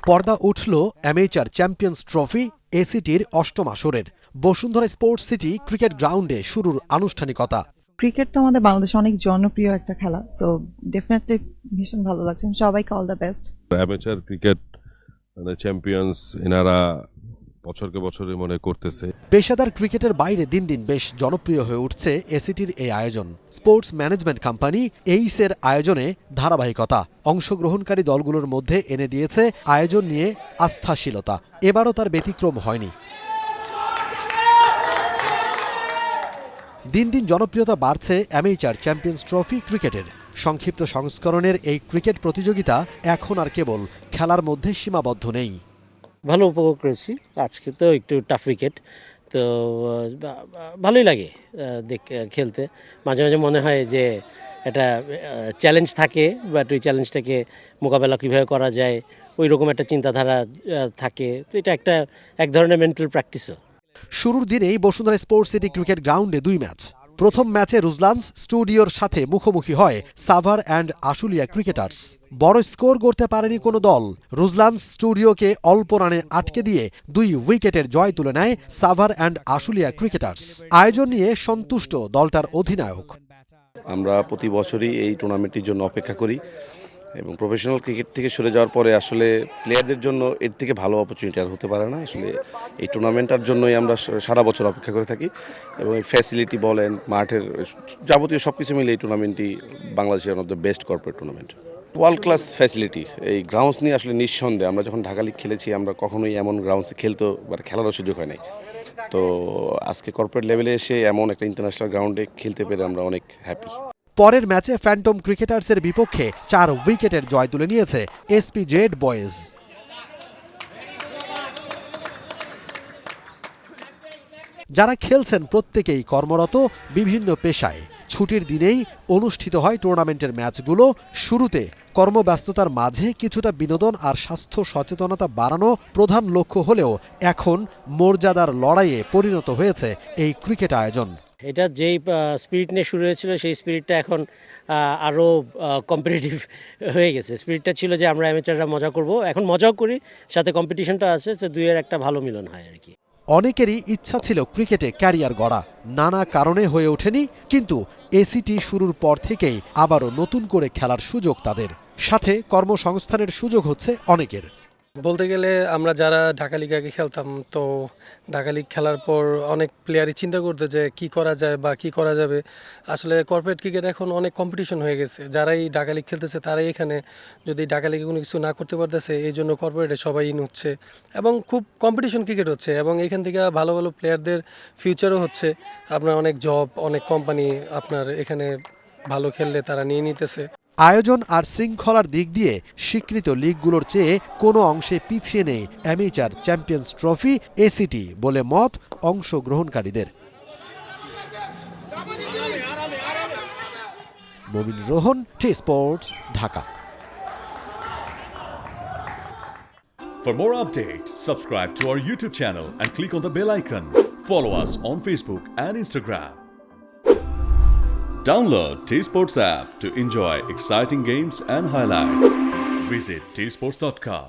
পর্দা উঠল amateur champions trophy এসিটির অষ্টম আসরের। বসুন্ধরা স্পোর্টস সিটি ক্রিকেট গ্রাউন্ডে শুরুর আনুষ্ঠানিকতা। ক্রিকেট তো আমাদের বাংলাদেশে অনেক জনপ্রিয় একটা খেলা, সো ডেফিনেটলি ভীষণ ভালো লাগছে। সবাইকে all the best. Amateur cricket champions এনারা বছরকে বছরে মনে করতেছে। পেশাদার ক্রিকেটের বাইরে দিন দিন বেশ জনপ্রিয় হয়ে উঠছে এসিটির এই আয়োজন। স্পোর্টস ম্যানেজমেন্ট কোম্পানি এইসের আয়োজনে ধারাবাহিকতা অংশগ্রহণকারী দলগুলোর মধ্যে এনে দিয়েছে আয়োজন নিয়ে আস্থাশীলতা। এবারও তার ব্যতিক্রম হয়নি। দিন দিন জনপ্রিয়তা বাড়ছে অ্যামেচার চ্যাম্পিয়ন্স ট্রফি ক্রিকেটের। সংক্ষিপ্ত সংস্করণের এই ক্রিকেট প্রতিযোগিতা এখন আর কেবল খেলার মধ্যে সীমাবদ্ধ নেই। ভালো উপভোগ করেছি। আজকে তো একটু টাফ উইকেট, তো ভালোই লাগে খেলতে। মাঝে মাঝে মনে হয় যে একটা চ্যালেঞ্জ থাকে, বাট ওই চ্যালেঞ্জটাকে মোকাবেলা কীভাবে করা যায় ওই রকম একটা চিন্তাধারা থাকে। তো এটা এক ধরনের মেন্টাল প্র্যাকটিসও। শুরুর দিনেই বসুন্ধরা স্পোর্টস সিটি ক্রিকেট গ্রাউন্ডে 2 ম্যাচ। প্রথম ম্যাচে রুজলান্স স্টুডিওর সাথে মুখোমুখি হয় সাভার অ্যান্ড আশুলিয়া ক্রিকেটার্স। বড় স্কোর করতে পারেনি কোনো দল। রুজলান্স স্টুডিওকে অল্প রানে আটকে দিয়ে 2 উইকেটের জয় তুলে নেয় সাভার অ্যান্ড আশুলিয়া ক্রিকেটার্স। আয়োজন নিয়ে সন্তুষ্ট দলটার অধিনায়ক। আমরা প্রতি বছরই এই টুর্নামেন্টের জন্য অপেক্ষা করি এবং প্রফেশনাল ক্রিকেট থেকে সরে যাওয়ার পরে আসলে প্লেয়ারদের জন্য এর থেকে ভালো অপরচুনিটি আর হতে পারে না। আসলে এই টুর্নামেন্টটার জন্যই আমরা সারা বছর অপেক্ষা করে থাকি এবং ফ্যাসিলিটি বলেন, মাঠের যাবতীয় সব কিছু মিলে এই টুর্নামেন্টটি বাংলাদেশের one of the best corporate tournament. World class facility. এই গ্রাউন্ডস নিয়ে আসলে নিঃসন্দেহে আমরা যখন ঢাকা লিগ খেলেছি আমরা কখনোই এমন গ্রাউন্ডসে খেলারও সুযোগ হয় নাই। তো আজকে কর্পোরেট লেভেলে এসে এমন একটা ইন্টারন্যাশনাল গ্রাউন্ডে খেলতে পেরে আমরা অনেক হ্যাপি। পরের ম্যাচে ফ্যান্টম ক্রিকেটার্সের বিপক্ষে 4 উইকেটের জয় তুলে নিয়েছে এসপিজেড বয়েজ। যারা খেলছেন প্রত্যেকেই কর্মরত বিভিন্ন পেশায়। ছুটির দিনেই অনুষ্ঠিত হয় টুর্নামেন্টের ম্যাচগুলো। শুরুতে কর্মব্যস্ততার মাঝে কিছুটা বিনোদন আর স্বাস্থ্য সচেতনতা বাড়ানো প্রধান লক্ষ্য হলেও এখন মর্যাদার লড়াইয়ে পরিণত হয়েছে এই ক্রিকেট আয়োজন। এটা যেই স্পিরিট নিয়ে শুরু হয়েছিল সেই স্পিরিটটা এখন আরও কম্পিটিটিভ হয়ে গেছে। স্পিরিটটা ছিল যে আমরা অ্যামেচাররা মজা করব, এখন মজাও করি, সাথে কম্পিটিশনটা আছে, যে দুইয়ের একটা ভালো মিলন হয় আর কি। অনেকেরই ইচ্ছা ছিল ক্রিকেটে ক্যারিয়ার গড়া, নানা কারণে হয়ে ওঠেনি। কিন্তু এসিটি শুরুর পর থেকেই আবারও নতুন করে খেলার সুযোগ তাদের, সাথে কর্মসংস্থানের সুযোগ হচ্ছে অনেকের। বলতে গেলে আমরা যারা ঢাকা লিগ আগে খেলতাম, তো ঢাকা লিগ খেলার পর অনেক প্লেয়ারই চিন্তা করতে যে কি করা যায় বা কি করা যাবে। আসলে কর্পোরেট ক্রিকেট এখন অনেক কম্পিটিশন হয়ে গেছে। যারাই ঢাকা লিগ খেলতেছে তারাই এখানে যদি ঢাকা লিগে কোনো কিছু না করতে পারতেছে, এই জন্য কর্পোরেটে সবাই ইন হচ্ছে এবং খুব কম্পিটিশন ক্রিকেট হচ্ছে এবং এখান থেকে ভালো ভালো প্লেয়ারদের ফিউচারও হচ্ছে। আপনার অনেক জব, অনেক কোম্পানি আপনার এখানে ভালো খেললে তারা নিয়ে নিতেছে। আয়োজন আর শৃঙ্খলার দিক দিয়ে স্বীকৃত লিগগুলোর চেয়ে কোনো অংশে পিছিয়ে নেই অ্যামেচার চ্যাম্পিয়ন্স ট্রফি এসিটি বলে মত অংশগ্রহণকারীদের। Momin Rohan, T sports, Dhaka. For more updates, subscribe to our YouTube channel and click on the bell icon. Follow us on Facebook and Instagram. Download T-Sports app to enjoy exciting games and highlights. Visit tsports.com.